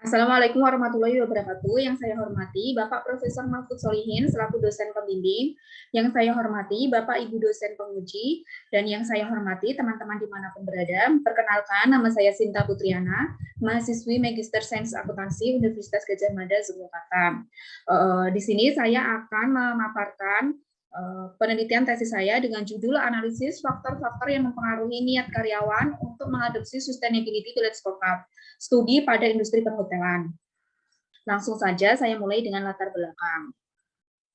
Assalamualaikum warahmatullahi wabarakatuh. Yang saya hormati Bapak Profesor Mahfud Solihin selaku dosen pembimbing, yang saya hormati Bapak Ibu dosen penguji, dan yang saya hormati teman-teman dimanapun berada. Perkenalkan, nama saya Sinta Putriana, mahasiswi Magister Sains Akuntansi Universitas Gadjah Mada, Yogyakarta. Di sini saya akan memaparkan penelitian tesis saya dengan judul analisis faktor-faktor yang mempengaruhi niat karyawan untuk mengadopsi sustainability balance scorecard, studi pada industri perhotelan. Langsung saja saya mulai dengan latar belakang.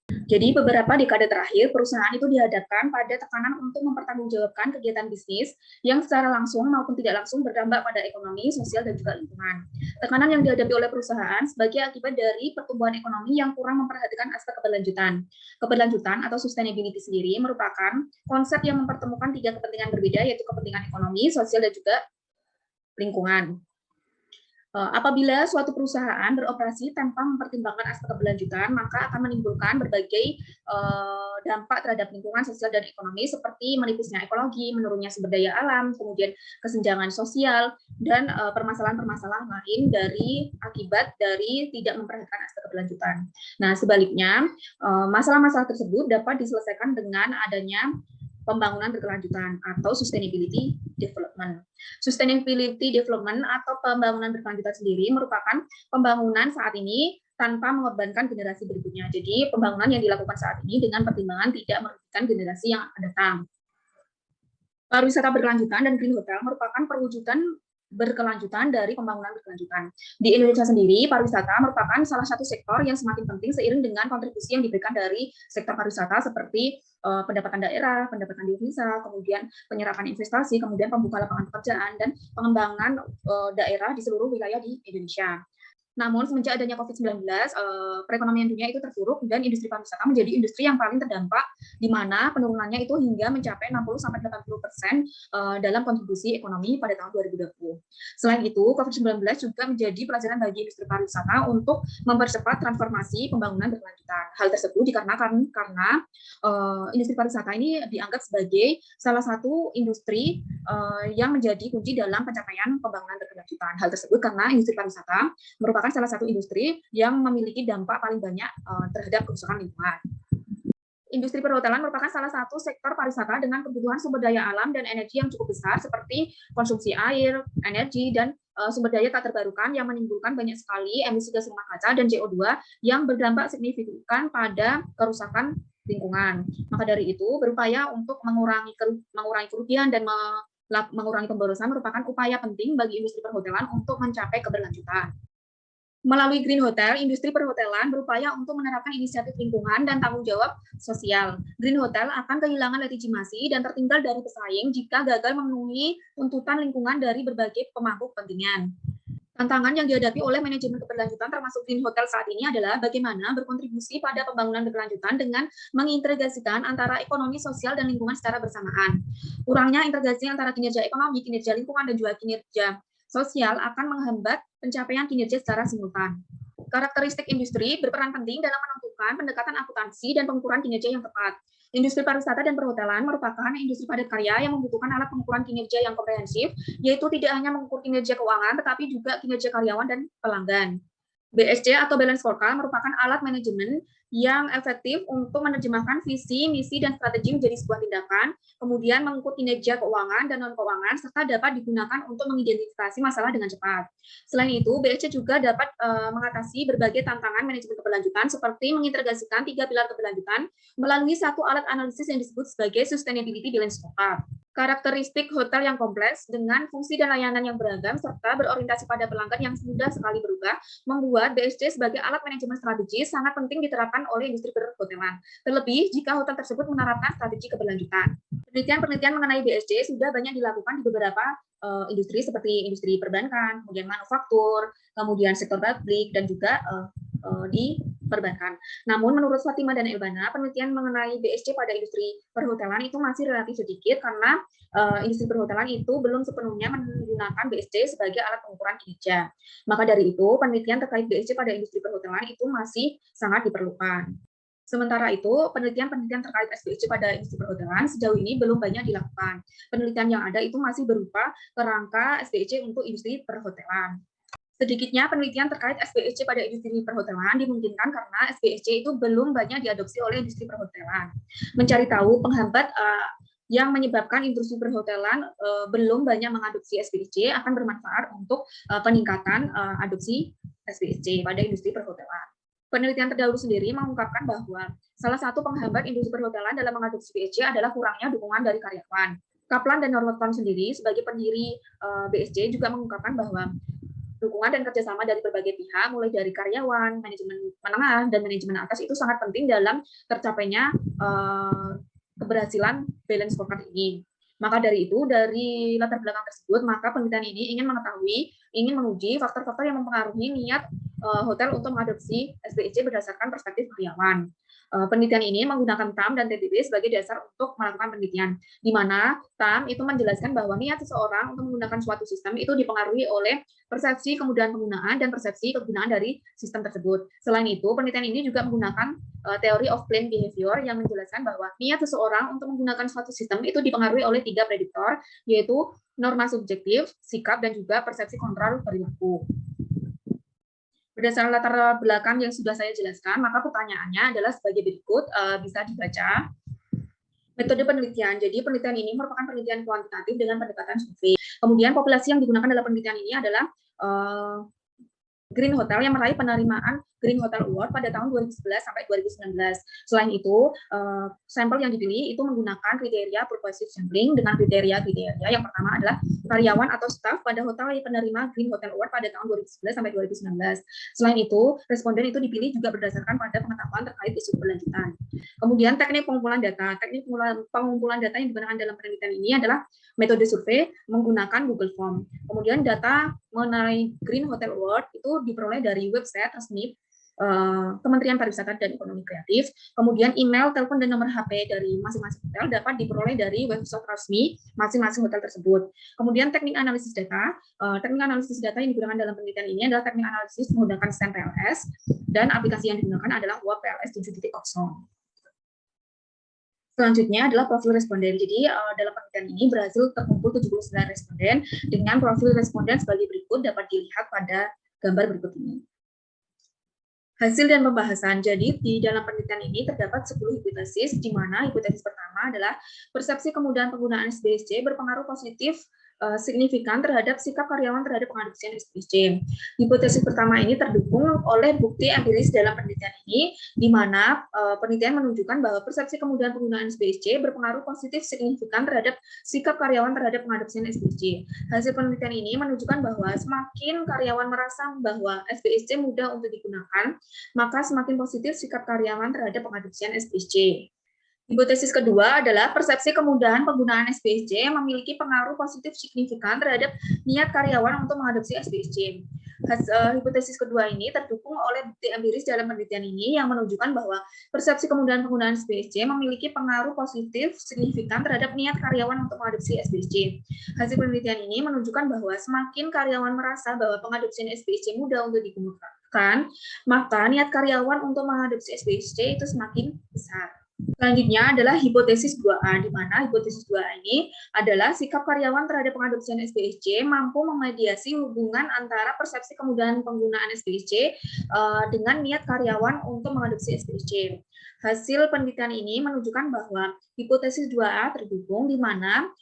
Jadi beberapa dekade terakhir perusahaan itu dihadapkan pada tekanan untuk mempertanggungjawabkan kegiatan bisnis yang secara langsung maupun tidak langsung berdampak pada ekonomi, sosial, dan juga lingkungan. Tekanan yang dihadapi oleh perusahaan sebagai akibat dari pertumbuhan ekonomi yang kurang memperhatikan aspek keberlanjutan. Keberlanjutan atau sustainability sendiri merupakan konsep yang mempertemukan tiga kepentingan berbeda, yaitu kepentingan ekonomi, sosial, dan juga lingkungan. Apabila suatu perusahaan beroperasi tanpa mempertimbangkan aspek keberlanjutan, maka akan menimbulkan berbagai dampak terhadap lingkungan, sosial, dan ekonomi seperti menipisnya ekologi, menurunnya sumber daya alam, kemudian kesenjangan sosial, dan permasalahan-permasalahan lain dari akibat dari tidak memperhatikan aspek keberlanjutan. Nah, sebaliknya, masalah-masalah tersebut dapat diselesaikan dengan adanya pembangunan berkelanjutan atau sustainability development. Sustainability development atau pembangunan berkelanjutan sendiri merupakan pembangunan saat ini tanpa mengorbankan generasi berikutnya. Jadi pembangunan yang dilakukan saat ini dengan pertimbangan tidak merugikan generasi yang akan datang. Pariwisata berkelanjutan dan green hotel merupakan perwujudan berkelanjutan dari pembangunan berkelanjutan. Di Indonesia sendiri, pariwisata merupakan salah satu sektor yang semakin penting seiring dengan kontribusi yang diberikan dari sektor pariwisata seperti pendapatan daerah, pendapatan devisa, kemudian penyerapan investasi, kemudian pembuka lapangan pekerjaan, dan pengembangan daerah di seluruh wilayah di Indonesia. Namun semenjak adanya COVID-19, perekonomian dunia itu terpuruk dan industri pariwisata menjadi industri yang paling terdampak, di mana penurunannya itu hingga mencapai 60-80% dalam kontribusi ekonomi pada tahun 2020. Selain itu, COVID-19 juga menjadi pelajaran bagi industri pariwisata untuk mempercepat transformasi pembangunan berkelanjutan. Hal tersebut dikarenakan karena industri pariwisata ini dianggap sebagai salah satu industri yang menjadi kunci dalam pencapaian pembangunan berkelanjutan. Hal tersebut karena industri pariwisata merupakan salah satu industri yang memiliki dampak paling banyak terhadap kerusakan lingkungan. Industri perhotelan merupakan salah satu sektor pariwisata dengan kebutuhan sumber daya alam dan energi yang cukup besar seperti konsumsi air, energi, dan sumber daya tak terbarukan yang menimbulkan banyak sekali emisi gas rumah kaca dan CO2 yang berdampak signifikan pada kerusakan lingkungan. Maka dari itu, berupaya untuk mengurangi kerugian dan mengurangi pemborosan merupakan upaya penting bagi industri perhotelan untuk mencapai keberlanjutan. Melalui Green Hotel, industri perhotelan berupaya untuk menerapkan inisiatif lingkungan dan tanggung jawab sosial. Green Hotel akan kehilangan legitimasi dan tertinggal dari pesaing jika gagal memenuhi tuntutan lingkungan dari berbagai pemangku kepentingan. Tantangan yang dihadapi oleh manajemen keberlanjutan termasuk Green Hotel saat ini adalah bagaimana berkontribusi pada pembangunan berkelanjutan dengan mengintegrasikan antara ekonomi, sosial, dan lingkungan secara bersamaan. Kurangnya integrasi antara kinerja ekonomi, kinerja lingkungan, dan juga kinerja sosial akan menghambat pencapaian kinerja secara simultan. Karakteristik industri berperan penting dalam menentukan pendekatan akuntansi dan pengukuran kinerja yang tepat. Industri pariwisata dan perhotelan merupakan industri padat karya yang membutuhkan alat pengukuran kinerja yang komprehensif, yaitu tidak hanya mengukur kinerja keuangan, tetapi juga kinerja karyawan dan pelanggan. BSC atau Balance Scorecard merupakan alat manajemen yang efektif untuk menerjemahkan visi, misi, dan strategi menjadi sebuah tindakan, kemudian mengukur kinerja keuangan dan non-keuangan, serta dapat digunakan untuk mengidentifikasi masalah dengan cepat. Selain itu, BSC juga dapat mengatasi berbagai tantangan manajemen keberlanjutan, seperti mengintegrasikan 3 pilar keberlanjutan melalui satu alat analisis yang disebut sebagai Sustainability Balance Scorecard. Karakteristik hotel yang kompleks dengan fungsi dan layanan yang beragam serta berorientasi pada pelanggan yang mudah sekali berubah membuat BSC sebagai alat manajemen strategis sangat penting diterapkan oleh industri perhotelan. Terlebih jika hotel tersebut menerapkan strategi keberlanjutan. Penelitian-penelitian mengenai BSC sudah banyak dilakukan di beberapa industri seperti industri perbankan, kemudian manufaktur, kemudian sektor publik, dan juga di perbankan. Namun menurut Fatima dan Elbana, penelitian mengenai BSC pada industri perhotelan itu masih relatif sedikit karena industri perhotelan itu belum sepenuhnya menggunakan BSC sebagai alat pengukuran kinerja. Maka dari itu, penelitian terkait BSC pada industri perhotelan itu masih sangat diperlukan. Sementara itu, penelitian-penelitian terkait SBSC pada industri perhotelan sejauh ini belum banyak dilakukan. Penelitian yang ada itu masih berupa kerangka SBSC untuk industri perhotelan. Sedikitnya penelitian terkait SPSC pada industri perhotelan dimungkinkan karena SPSC itu belum banyak diadopsi oleh industri perhotelan. Mencari tahu penghambat yang menyebabkan industri perhotelan belum banyak mengadopsi SPSC akan bermanfaat untuk peningkatan adopsi SPSC pada industri perhotelan. Penelitian terdahulu sendiri mengungkapkan bahwa salah satu penghambat industri perhotelan dalam mengadopsi SPSC adalah kurangnya dukungan dari karyawan. Kaplan dan Norwood sendiri sebagai pendiri BSC juga mengungkapkan bahwa dukungan dan kerjasama dari berbagai pihak, mulai dari karyawan, manajemen menengah, dan manajemen atas itu sangat penting dalam tercapainya keberhasilan balance scorecard ini. Maka dari itu, dari latar belakang tersebut, maka penelitian ini ingin menguji faktor-faktor yang mempengaruhi niat hotel untuk mengadopsi SPSC berdasarkan perspektif karyawan. Penelitian ini menggunakan TAM dan TTB sebagai dasar untuk melakukan penelitian, di mana TAM itu menjelaskan bahwa niat seseorang untuk menggunakan suatu sistem itu dipengaruhi oleh persepsi kemudahan penggunaan dan persepsi kegunaan dari sistem tersebut. Selain itu, penelitian ini juga menggunakan teori of planned behavior yang menjelaskan bahwa niat seseorang untuk menggunakan suatu sistem itu dipengaruhi oleh 3 prediktor, yaitu norma subjektif, sikap, dan juga persepsi kontrol perilaku. Berdasarkan latar belakang yang sudah saya jelaskan, maka pertanyaannya adalah sebagai berikut, bisa dibaca. Metode penelitian. Jadi penelitian ini merupakan penelitian kuantitatif dengan pendekatan survei. Kemudian populasi yang digunakan dalam penelitian ini adalah Green Hotel yang meraih penerimaan Green Hotel Award pada tahun 2011 sampai 2019. Selain itu, sampel yang dipilih itu menggunakan kriteria purposive sampling dengan kriteria yang pertama adalah karyawan atau staf pada hotel yang penerima Green Hotel Award pada tahun 2011 sampai 2019. Selain itu, responden itu dipilih juga berdasarkan pada pengetahuan terkait isu berlanjutan. Kemudian teknik pengumpulan data. Teknik pengumpulan data yang digunakan dalam penelitian ini adalah metode survei menggunakan Google Form. Kemudian data mengenai Green Hotel Award itu diperoleh dari website resmi Kementerian Pariwisata dan Ekonomi Kreatif. Kemudian email, telepon, dan nomor HP dari masing-masing hotel dapat diperoleh dari website resmi masing-masing hotel tersebut. Kemudian teknik analisis data. Teknik analisis data yang digunakan dalam penelitian ini adalah teknik analisis menggunakan STEM-PLS dan aplikasi yang digunakan adalah WAP PLS 7.0. Selanjutnya adalah profil responden. Jadi dalam penelitian ini berhasil terkumpul 79 responden dengan profil responden sebagai berikut dapat dilihat pada gambar berikut ini. Hasil dan pembahasan. Jadi di dalam penelitian ini terdapat 10 hipotesis, di mana hipotesis pertama adalah persepsi kemudahan penggunaan SPSC berpengaruh positif signifikan terhadap sikap karyawan terhadap pengadopsian SPSC. Hipotesis pertama ini terdukung oleh bukti empiris dalam penelitian ini, di mana penelitian menunjukkan bahwa persepsi kemudahan penggunaan SPSC berpengaruh positif signifikan terhadap sikap karyawan terhadap pengadopsian SPSC. Hasil penelitian ini menunjukkan bahwa semakin karyawan merasa bahwa SPSC mudah untuk digunakan, maka semakin positif sikap karyawan terhadap pengadopsian SPSC. Hipotesis kedua adalah persepsi kemudahan penggunaan SPSC memiliki pengaruh positif signifikan terhadap niat karyawan untuk mengadopsi SPSC. Hipotesis kedua ini terdukung oleh bukti empiris dalam penelitian ini yang menunjukkan bahwa persepsi kemudahan penggunaan SPSC memiliki pengaruh positif signifikan terhadap niat karyawan untuk mengadopsi SPSC. Hasil penelitian ini menunjukkan bahwa semakin karyawan merasa bahwa pengadopsian SPSC mudah untuk digunakan, maka niat karyawan untuk mengadopsi SPSC itu semakin besar. Selanjutnya adalah hipotesis 2A, di mana hipotesis 2A ini adalah sikap karyawan terhadap pengadopsian SPSC mampu memediasi hubungan antara persepsi kemudahan penggunaan SPSC dengan niat karyawan untuk mengadopsi SPSC. Hasil penelitian ini menunjukkan bahwa hipotesis 2A terdukung di mana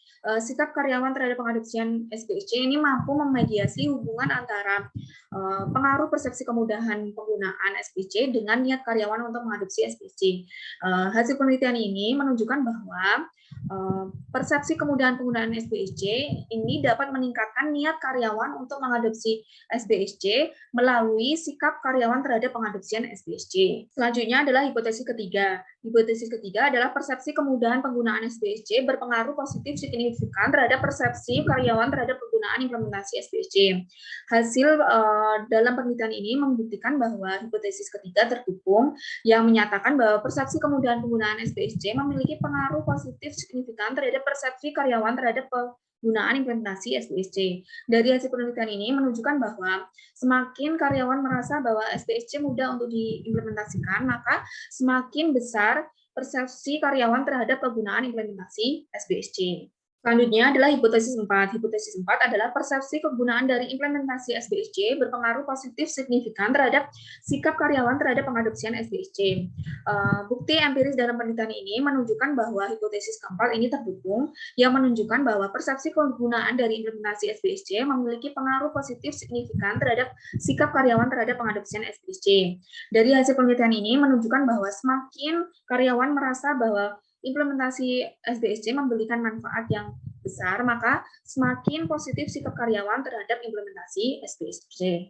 sikap karyawan terhadap pengadopsian SPSC ini mampu memediasi hubungan antara pengaruh persepsi kemudahan penggunaan SPSC dengan niat karyawan untuk mengadopsi SPSC. Hasil penelitian ini menunjukkan bahwa persepsi kemudahan penggunaan SPSC ini dapat meningkatkan niat karyawan untuk mengadopsi SPSC melalui sikap karyawan terhadap pengadopsian SPSC. Selanjutnya adalah hipotesis ketiga. Hipotesis ketiga adalah persepsi kemudahan penggunaan SPSC berpengaruh positif signifikan terhadap persepsi karyawan terhadap penggunaan implementasi SPSC. Hasil dalam penelitian ini membuktikan bahwa hipotesis ketiga terdukung yang menyatakan bahwa persepsi kemudahan penggunaan SPSC memiliki pengaruh positif signifikan terhadap persepsi karyawan terhadap penggunaan implementasi SPSC. Dari hasil penelitian ini menunjukkan bahwa semakin karyawan merasa bahwa SPSC mudah untuk diimplementasikan, maka semakin besar persepsi karyawan terhadap penggunaan implementasi SPSC. Selanjutnya adalah hipotesis 4. Hipotesis 4 adalah persepsi kegunaan dari implementasi SBSC berpengaruh positif signifikan terhadap sikap karyawan terhadap pengadopsian SBSC. Bukti empiris dalam penelitian ini menunjukkan bahwa hipotesis keempat ini terdukung, yang menunjukkan bahwa persepsi kegunaan dari implementasi SBSC memiliki pengaruh positif signifikan terhadap sikap karyawan terhadap pengadopsian SBSC. Dari hasil penelitian ini menunjukkan bahwa semakin karyawan merasa bahwa implementasi SBSC memberikan manfaat yang besar, maka semakin positif sikap karyawan terhadap implementasi SBSC.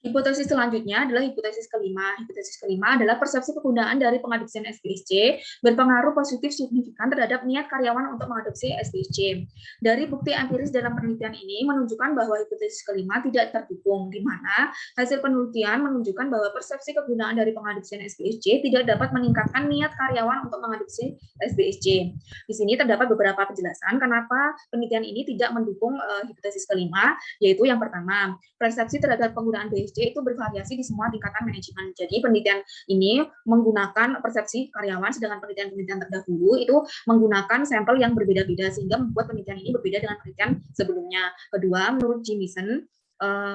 Hipotesis selanjutnya adalah hipotesis kelima. Hipotesis kelima adalah persepsi kegunaan dari pengadopsian SBSC berpengaruh positif signifikan terhadap niat karyawan untuk mengadopsi SBSC. Dari bukti empiris dalam penelitian ini menunjukkan bahwa hipotesis kelima tidak terdukung, di mana hasil penelitian menunjukkan bahwa persepsi kegunaan dari pengadopsian SBSC tidak dapat meningkatkan niat karyawan untuk mengadopsi SBSC. Di sini terdapat beberapa penjelasan kenapa penelitian ini tidak mendukung hipotesis kelima, yaitu yang pertama, persepsi terhadap penggunaan BSC itu bervariasi di semua tingkatan manajemen. Jadi penelitian ini menggunakan persepsi karyawan, sedangkan penelitian-penelitian terdahulu itu menggunakan sampel yang berbeda-beda, sehingga membuat penelitian ini berbeda dengan penelitian sebelumnya. Kedua, menurut Jamieson,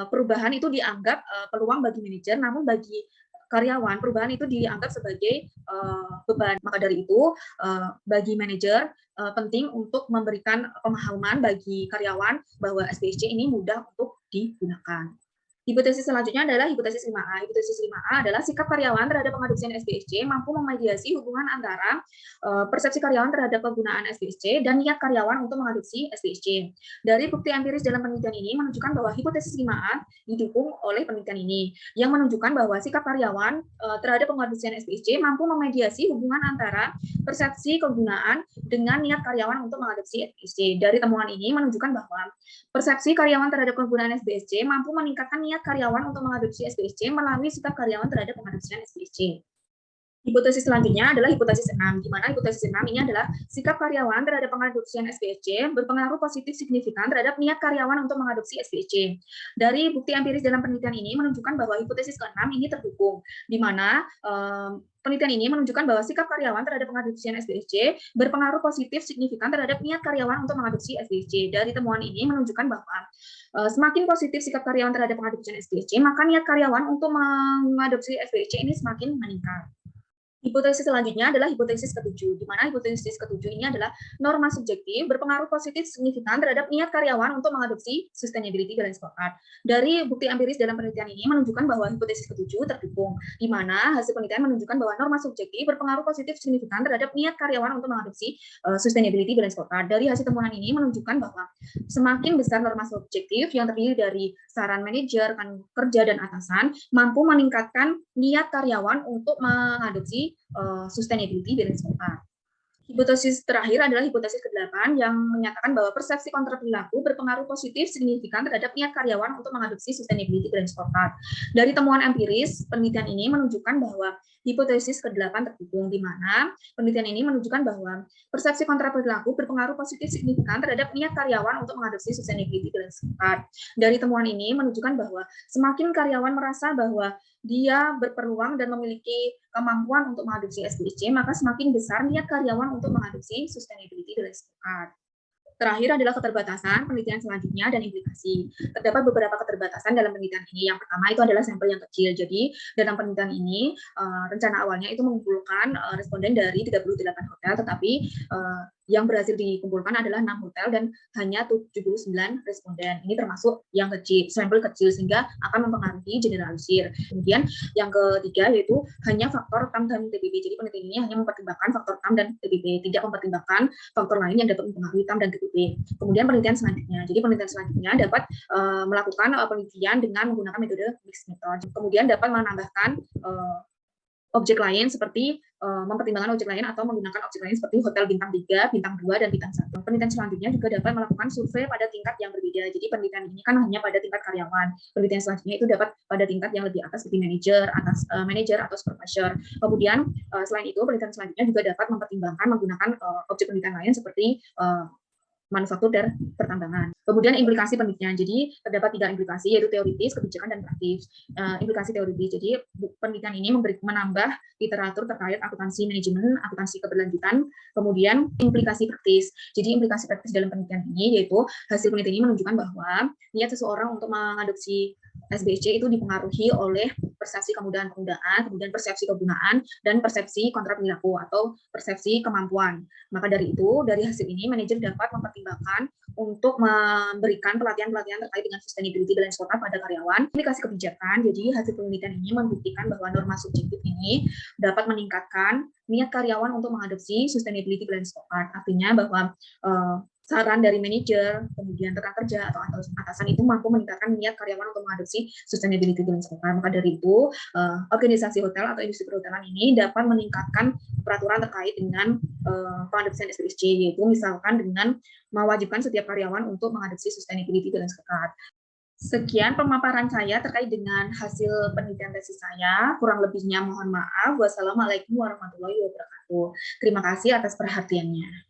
perubahan itu dianggap peluang bagi manajer, namun bagi karyawan perubahan itu dianggap sebagai beban. Maka dari itu, bagi manajer penting untuk memberikan pemahaman bagi karyawan bahwa SBSC ini mudah untuk digunakan. Hipotesis selanjutnya adalah hipotesis 5A. Hipotesis 5A adalah sikap karyawan terhadap pengadopsian SBSC mampu memediasi hubungan antara persepsi karyawan terhadap penggunaan SBSC dan niat karyawan untuk mengadopsi SBSC. Dari bukti empiris dalam penelitian ini menunjukkan bahwa hipotesis 5A didukung oleh penelitian ini, yang menunjukkan bahwa sikap karyawan terhadap pengadopsian SBSC mampu memediasi hubungan antara persepsi kegunaan dengan niat karyawan untuk mengadopsi SBSC. Dari temuan ini menunjukkan bahwa persepsi karyawan terhadap penggunaan SBSC mampu meningkatkan niat karyawan untuk mengadopsi SBSC melalui sikap karyawan terhadap pengadopsian SBSC. Hipotesis selanjutnya adalah hipotesis 6, di mana hipotesis 6 ini adalah sikap karyawan terhadap pengadopsian SBSC berpengaruh positif signifikan terhadap niat karyawan untuk mengadopsi SBSC. Dari bukti empiris dalam penelitian ini menunjukkan bahwa hipotesis ke-6 ini terdukung, di mana penelitian ini menunjukkan bahwa sikap karyawan terhadap pengadopsian SBSC berpengaruh positif signifikan terhadap niat karyawan untuk mengadopsi SBSC. Dari temuan ini menunjukkan bahwa semakin positif sikap karyawan terhadap pengadopsian SBSC, maka niat karyawan untuk mengadopsi SBSC ini semakin meningkat. Hipotesis selanjutnya adalah hipotesis ketujuh, di mana hipotesis ketujuh ini adalah norma subjektif berpengaruh positif signifikan terhadap niat karyawan untuk mengadopsi sustainability balance scorecard. Dari bukti empiris dalam penelitian ini menunjukkan bahwa hipotesis ketujuh terdukung, di mana hasil penelitian menunjukkan bahwa norma subjektif berpengaruh positif signifikan terhadap niat karyawan untuk mengadopsi sustainability balance scorecard. Dari hasil temuan ini menunjukkan bahwa semakin besar norma subjektif yang terdiri dari saran manajer, rekan kerja, dan atasan mampu meningkatkan niat karyawan untuk mengadopsi sustainability balance scorecard. Hipotesis terakhir adalah hipotesis ke-8 yang menyatakan bahwa persepsi kontra perilaku berpengaruh positif signifikan terhadap niat karyawan untuk mengadopsi sustainability balance scorecard. Dari temuan empiris, penelitian ini menunjukkan bahwa hipotesis ke-8 terdukung, di mana penelitian ini menunjukkan bahwa persepsi kontra perilaku berpengaruh positif signifikan terhadap niat karyawan untuk mengadopsi sustainability balance scorecard. Dari temuan ini menunjukkan bahwa semakin karyawan merasa bahwa dia berpeluang dan memiliki kemampuan untuk mengadopsi SBSC, maka semakin besar niat karyawan untuk mengadopsi sustainability balance scorecard. Terakhir adalah keterbatasan penelitian selanjutnya dan implikasi. Terdapat beberapa keterbatasan dalam penelitian ini. Yang pertama itu adalah sampel yang kecil. Jadi dalam penelitian ini rencana awalnya itu mengumpulkan responden dari 38 hotel, tetapi yang berhasil dikumpulkan adalah 6 hotel dan hanya 79 responden. Ini termasuk yang kecil, sampel kecil, sehingga akan mempengaruhi generalisir. Kemudian yang ketiga yaitu hanya faktor TAM dan TPP. Jadi penelitian ini hanya mempertimbangkan faktor TAM dan TPP, tidak mempertimbangkan faktor lain yang dapat mempengaruhi TAM dan TPP. Kemudian penelitian selanjutnya. Jadi penelitian selanjutnya dapat melakukan penelitian dengan menggunakan metode mixed method. Kemudian dapat menambahkan objek lain seperti mempertimbangkan objek lain atau menggunakan objek lain seperti hotel bintang 3, bintang 2, dan bintang 1. Penelitian selanjutnya juga dapat melakukan survei pada tingkat yang berbeda. Jadi penelitian ini kan hanya pada tingkat karyawan. Penelitian selanjutnya itu dapat pada tingkat yang lebih atas seperti manajer atau supervisor. Kemudian selain itu penelitian selanjutnya juga dapat mempertimbangkan menggunakan objek penelitian lain seperti manufaktur dan pertambangan. Kemudian implikasi penelitian. Jadi terdapat 3 implikasi, yaitu teoritis, kebijakan, dan praktis. Implikasi teoritis. Jadi penelitian ini menambah literatur terkait akuntansi manajemen, akuntansi keberlanjutan, kemudian implikasi praktis. Jadi implikasi praktis dalam penelitian ini yaitu hasil penelitian ini menunjukkan bahwa niat seseorang untuk mengadopsi SBC itu dipengaruhi oleh persepsi kemudahan-kemudahan, kemudian persepsi kegunaan, dan persepsi kontra perilaku atau persepsi kemampuan. Maka dari itu, dari hasil ini, manajer dapat mempertimbangkan untuk memberikan pelatihan-pelatihan terkait dengan sustainability balance scorecard pada karyawan. Aplikasi kebijakan, jadi hasil penelitian ini membuktikan bahwa norma subjektif ini dapat meningkatkan niat karyawan untuk mengadopsi sustainability balance scorecard. Artinya bahwa saran dari manajer, kemudian rekan kerja atau atasan itu mampu meningkatkan niat karyawan untuk mengadopsi sustainability balance scorecard. Maka dari itu, organisasi hotel atau industri perhotelan ini dapat meningkatkan peraturan terkait dengan pengadopsian SBC, yaitu misalkan dengan mewajibkan setiap karyawan untuk mengadopsi sustainability balance scorecard. Sekian pemaparan saya terkait dengan hasil penelitian tesis saya. Kurang lebihnya mohon maaf. Wassalamualaikum warahmatullahi wabarakatuh. Terima kasih atas perhatiannya.